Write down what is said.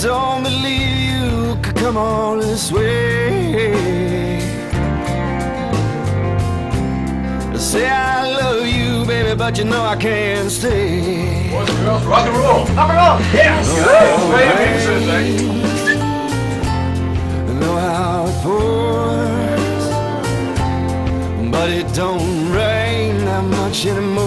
don't believe you could come all this way. Say I love you, baby, but you know I can't stay. Boys and girls, rock and roll. Rock and roll. Yes. Know how it pours, but it don't rain that much anymore.